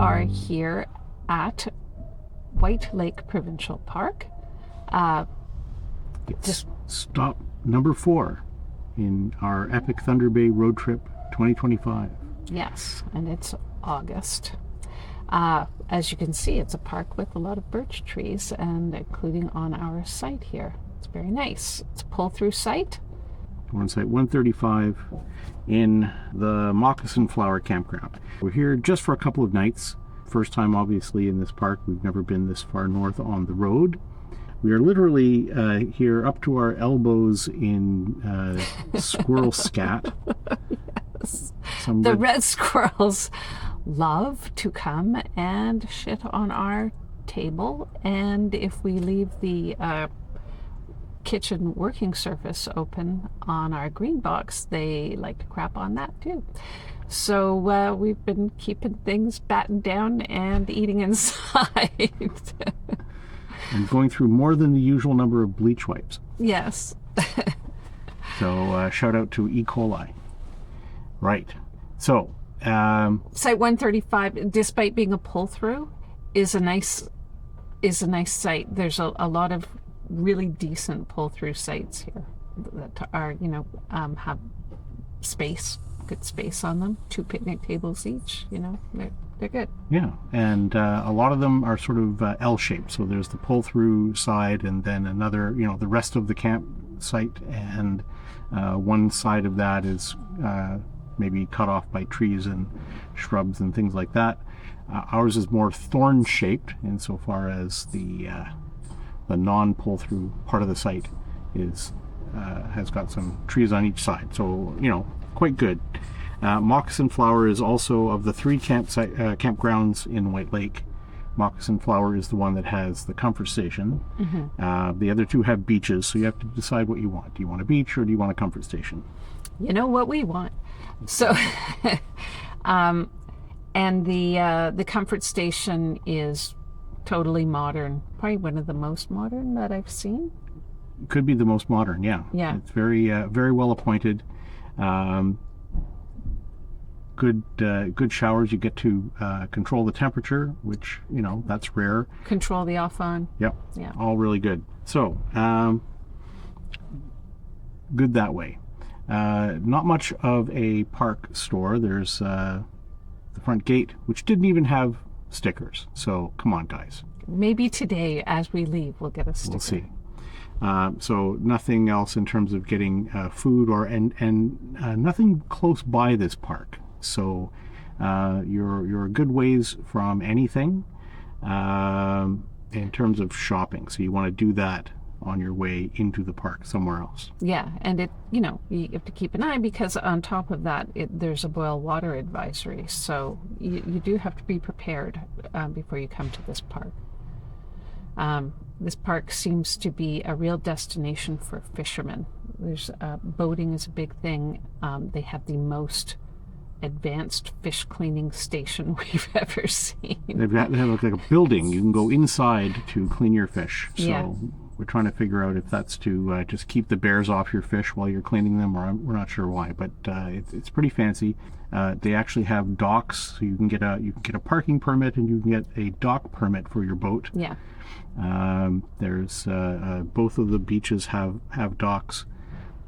are here at White Lake Provincial Park. It's stop number 4 in our Epic Thunder Bay Road Trip 2025. Yes, and it's August. As you can see, it's a park with a lot of birch trees, and including on our site here. It's very nice. It's a pull-through site. We're on site 135 in the Moccasin Flower campground. We're here just for a couple of nights. First time, obviously, in this park. We've never been this far north on the road. We are literally here up to our elbows in squirrel scat. Yes. The red squirrels love to come and shit on our table, and if we leave the kitchen working surface open on our green box, they like to crap on that too. So we've been keeping things battened down and eating inside. And going through more than the usual number of bleach wipes. Yes. So shout out to E. coli. Right. So Site 135, despite being a pull-through, is a nice site. There's a lot of really decent pull-through sites here that are, have good space on them. 2 picnic tables each. They're good. Yeah, and a lot of them are sort of L-shaped. So there's the pull-through side, and then another, the rest of the campsite, and one side of that is maybe cut off by trees and shrubs and things like that. Ours is more thorn-shaped insofar as the non-pull-through part of the site has got some trees on each side. So, quite good. Moccasin Flower is also, of the 3 campgrounds in White Lake, Moccasin Flower is the one that has the comfort station. Mm-hmm. The other 2 have beaches, so you have to decide what you want. Do you want a beach or do you want a comfort station? You know what we want. So, and the comfort station is totally modern. Probably one of the most modern that I've seen. Could be the most modern, yeah. Yeah. It's very well appointed. Good showers. You get to control the temperature, which, that's rare. Control the off-on. Yep. Yeah. All really good. So, good that way. Not much of a park store. There's the front gate, which didn't even have stickers. So, come on, guys. Maybe today, as we leave, we'll get a sticker. We'll see. So nothing else in terms of getting food and nothing close by this park. So you're a good ways from anything in terms of shopping. So you want to do that on your way into the park somewhere else. Yeah, and you have to keep an eye, because on top of that, there's a boil water advisory. So you do have to be prepared before you come to this park. This park seems to be a real destination for fishermen. There's boating is a big thing. They have the most advanced fish cleaning station we've ever seen. They have like a building. You can go inside to clean your fish. So yeah. We're trying to figure out if that's to just keep the bears off your fish while you're cleaning them, or we're not sure why. But it's pretty fancy. They actually have docks, so you can get a parking permit and you can get a dock permit for your boat. Yeah. There's both of the beaches have docks.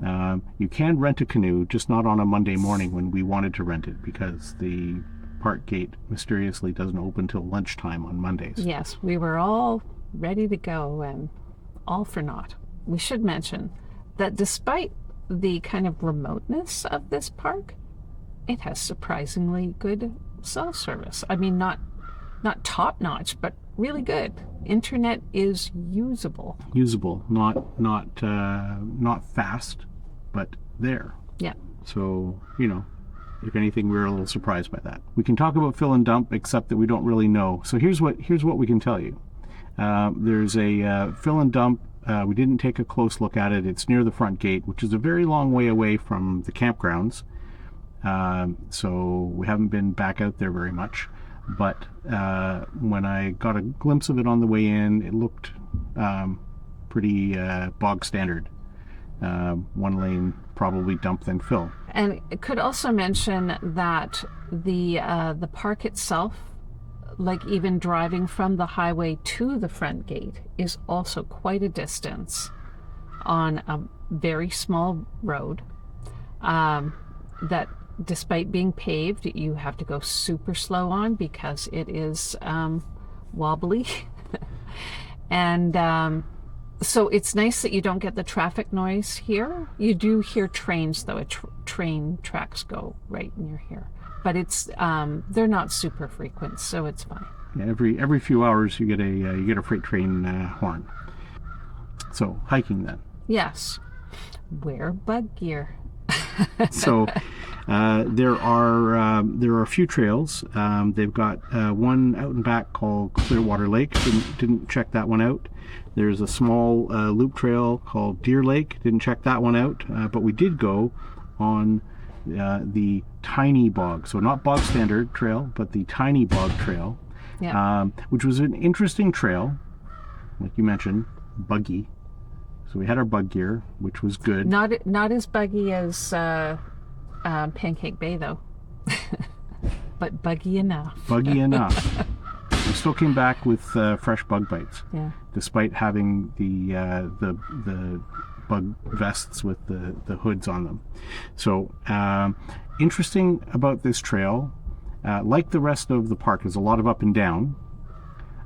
You can rent a canoe, just not on a Monday morning when we wanted to rent it, because the park gate mysteriously doesn't open till lunchtime on Mondays. Yes, we were all ready to go, and all for naught. We should mention that despite the kind of remoteness of this park, it has surprisingly good cell service. I mean, not top notch, but really good. Internet is usable. Not fast, but there. Yeah. So, if anything, we're a little surprised by that. We can talk about fill and dump, except that we don't really know. So here's what we can tell you. There's a fill and dump. We didn't take a close look at it. It's near the front gate, which is a very long way away from the campgrounds. So we haven't been back out there very much. But when I got a glimpse of it on the way in, it looked pretty bog standard. 1 lane, probably dump then fill. And it could also mention that the park itself, like even driving from the highway to the front gate is also quite a distance on a very small road that, despite being paved, you have to go super slow on because it is wobbly. And so it's nice that you don't get the traffic noise here. You do hear trains, though. Train tracks go right near here, but it's they're not super frequent, so it's fine. Yeah, every few hours you get a freight train horn. So hiking then. Yes, wear bug gear. So there are a few trails. They've got one out and back called Clearwater Lake. Didn't check that one out. There's a small loop trail called Deer Lake. Didn't check that one out. But we did go on the Tiny Bog. So not bog standard trail, but the Tiny Bog trail, Yeah. Which was an interesting trail, like you mentioned, buggy. So we had our bug gear, which was good. Not as buggy as Pancake Bay, though, but buggy enough. Buggy enough. We still came back with fresh bug bites, Yeah. despite having the bug vests with the hoods on them. So interesting about this trail, like the rest of the park, there's a lot of up and down.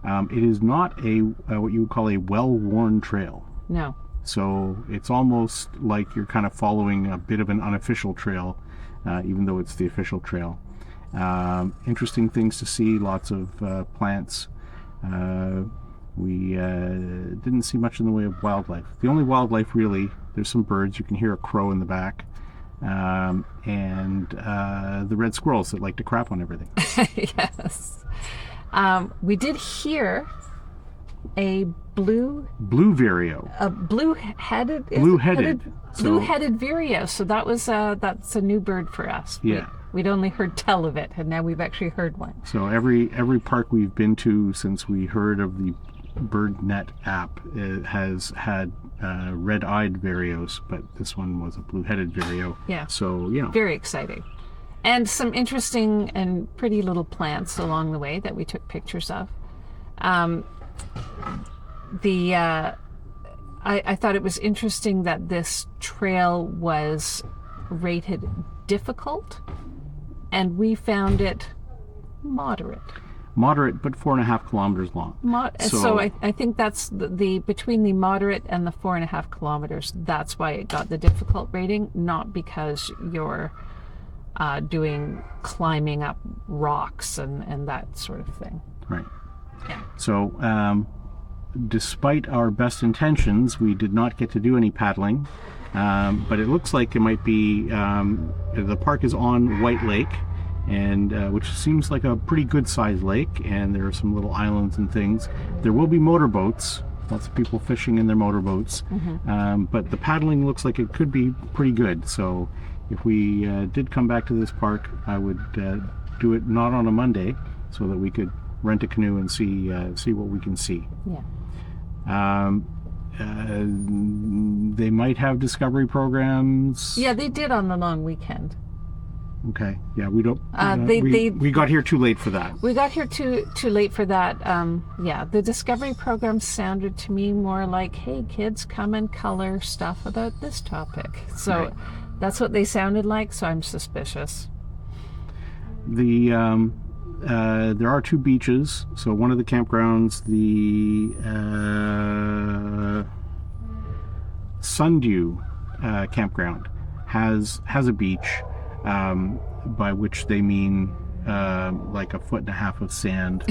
It is not a what you would call a well-worn trail. No. So it's almost like you're kind of following a bit of an unofficial trail, even though it's the official trail. Interesting things to see, lots of plants. We didn't see much in the way of wildlife. The only wildlife really, there's some birds. You can hear a crow in the back. And the red squirrels that like to crap on everything. Yes. We did hear a blue vireo. A blue-headed vireo. So that's a new bird for us. Yeah. We'd only heard tell of it, and now we've actually heard one. So every park we've been to since we heard of the BirdNet app has had red-eyed vireos, but this one was a blue-headed vireo. Yeah. So very exciting, and some interesting and pretty little plants along the way that we took pictures of. I thought it was interesting that this trail was rated difficult, and we found it moderate. Moderate, but 4.5 kilometers long. So I think that's the between the moderate and the 4.5 kilometers. That's why it got the difficult rating, not because you're doing climbing up rocks and that sort of thing. Right. Yeah. So despite our best intentions, we did not get to do any paddling. But it looks like it might be, the park is on White Lake, and which seems like a pretty good sized lake, and there are some little islands and things. There will be motorboats, lots of people fishing in their motorboats, but the paddling looks like it could be pretty good. So if we did come back to this park, I would do it not on a Monday, so that we could rent a canoe and see what we can see. Yeah. They might have discovery programs. Yeah, they did on the long weekend. Okay. Yeah, we don't. We got here too late for that. We got here too late for that. Yeah, the discovery program sounded to me more like, "Hey, kids, come and color stuff about this topic." So Right. That's what they sounded like. So I'm suspicious. There are two beaches. So one of the campgrounds, the Sundew campground, has a beach, by which they mean like 1.5 feet of sand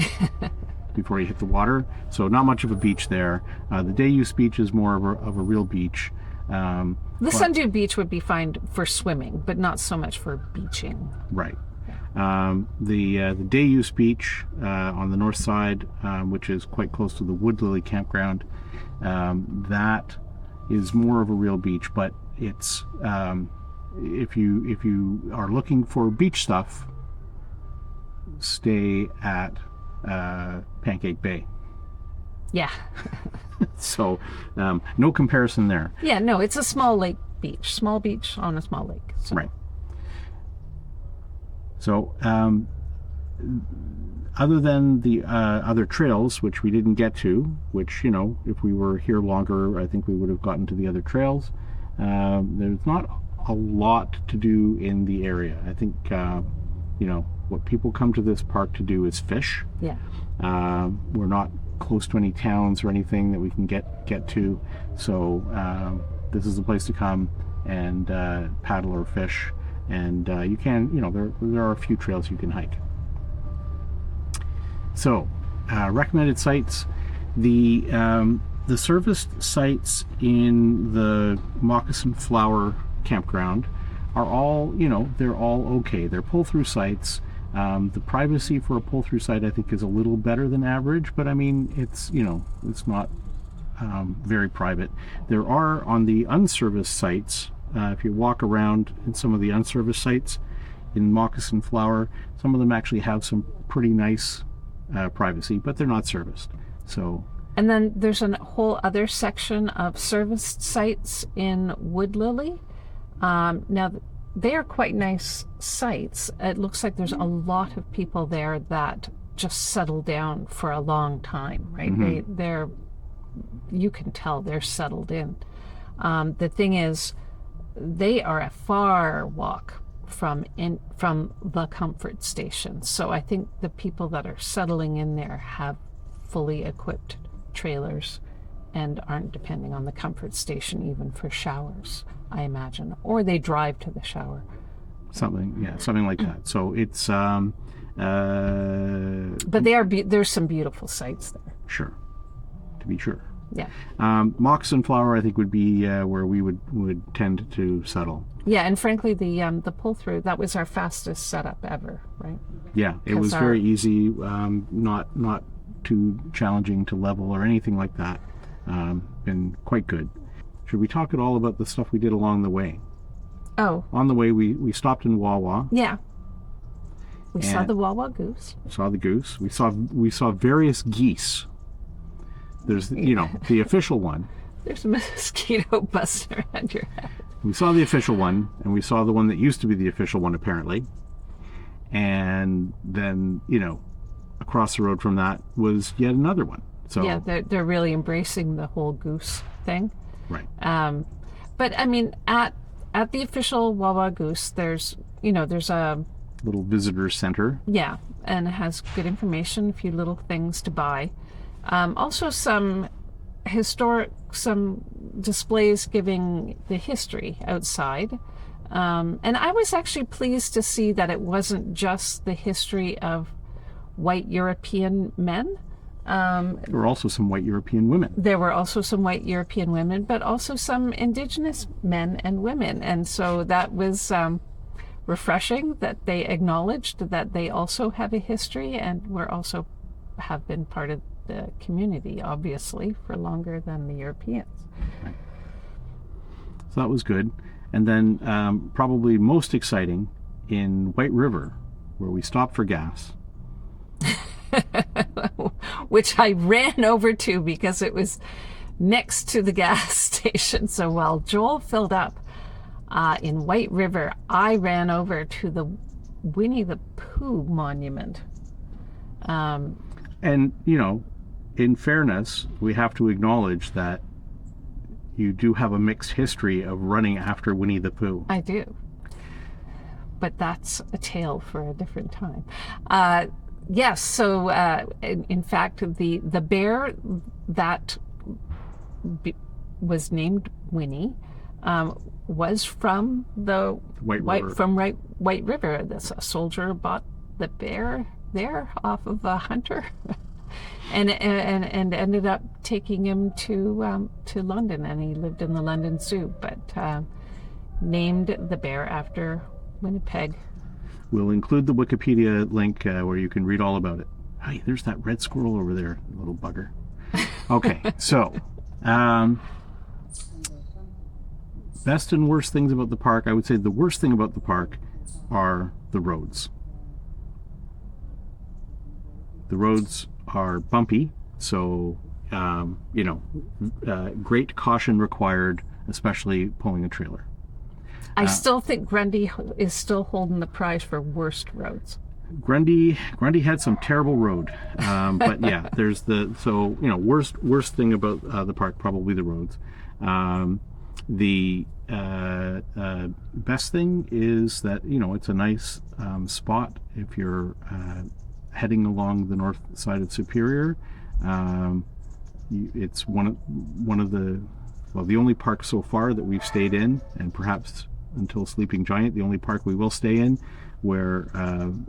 before you hit the water. So not much of a beach there. The day use beach is more of a real beach. The Sundew Beach would be fine for swimming, but not so much for beaching. Right. The day use beach on the north side, which is quite close to the Wood Lily campground, that is more of a real beach. But it's if you are looking for beach stuff, stay at Pancake Bay. Yeah. So no comparison there. Yeah, no, it's a small lake beach. Small beach on a small lake. So. Right. So Other than the other trails, which we didn't get to, which, if we were here longer, I think we would have gotten to the other trails. There's not a lot to do in the area. I think, what people come to this park to do is fish. Yeah. We're not close to any towns or anything that we can get to. So this is the place to come and paddle or fish. And you can, there are a few trails you can hike. So, recommended sites. The serviced sites in the Moccasin Flower campground are all, they're all okay. They're pull-through sites. The privacy for a pull-through site, I think, is a little better than average, but I mean, it's not very private. There are, on the unserviced sites, if you walk around in some of the unserviced sites in Moccasin Flower, some of them actually have some pretty nice privacy, but they're not serviced. So. And then there's a whole other section of serviced sites in Woodlily. Now, they are quite nice sites. It looks like there's a lot of people there that just settle down for a long time, right? Mm-hmm. You can tell they're settled in. The thing is, they are a far walk from the comfort station. So I think the people that are settling in there have fully equipped trailers and aren't depending on the comfort station even for showers, I imagine, or they drive to the shower. Something like that. So it's but there's some beautiful sites there. Sure, to be sure. Yeah. Moccasin Flower, I think, would be where we would tend to settle. Yeah, and frankly, the pull through, that was our fastest setup ever, right? Yeah, it was very easy, not too challenging to level or anything like that. Been quite good. Should we talk at all about the stuff we did along the way? Oh. On the way, we stopped in Wawa. Yeah. We saw the Wawa goose. Saw the goose. We saw various geese. There's, the official one. There's a mosquito buzzing around your head. We saw the official one, and we saw the one that used to be the official one, apparently. And then, across the road from that was yet another one. So yeah, they're really embracing the whole goose thing. Right. But I mean, at the official Wawa goose, there's a little visitor center. Yeah, and it has good information, a few little things to buy. Also some displays giving the history outside. And I was actually pleased to see that it wasn't just the history of white European men. There were also some white European women. There were also some white European women, but also some indigenous men and women. And so that was refreshing that they acknowledged that they also have a history and have been part of the community, obviously, for longer than the Europeans. Right. So that was good. And then probably most exciting in White River, where we stopped for gas. Which I ran over to because it was next to the gas station. So while Joel filled up in White River, I ran over to the Winnie the Pooh monument. And, in fairness, we have to acknowledge that you do have a mixed history of running after Winnie the Pooh. I do. But that's a tale for a different time. Yes, so in fact, the bear that was named Winnie was from the White River. A soldier bought the bear there off of a hunter, and ended up taking him to London, and he lived in the London Zoo, but named the bear after Winnipeg. We'll include the Wikipedia link where you can read all about it. Hey, there's that red squirrel over there, little bugger. Okay, so best and worst things about the park. I would say the worst thing about the park are the roads. The roads are bumpy, so great caution required, especially pulling a trailer. I still think Grundy is still holding the prize for worst roads. Grundy had some terrible road, but yeah, there's worst thing about the park, probably the roads. The best thing is that it's a nice spot if you're heading along the north side of Superior. It's one of the only park so far that we've stayed in, and perhaps until Sleeping Giant, the only park we will stay in where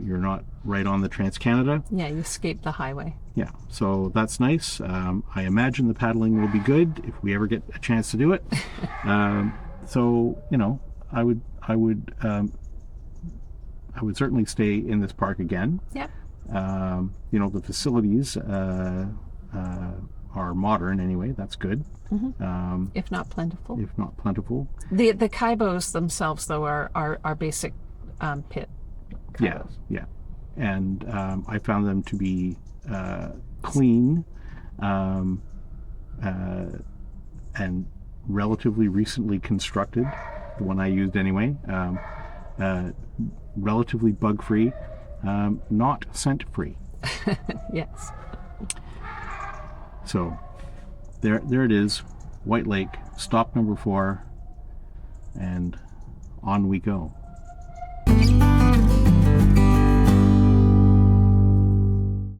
you're not right on the Trans-Canada. Yeah, you escape the highway. Yeah, so that's nice. I imagine the paddling will be good if we ever get a chance to do it. So I would certainly stay in this park again. Yeah. The facilities are modern anyway. That's good. Mm-hmm. If not plentiful. The kaibos themselves, though, are basic pit kaibos. Yeah. And I found them to be clean and relatively recently constructed. The one I used anyway. Relatively bug-free, not scent-free. Yes. So there it is, White Lake, stop number 4, and on we go.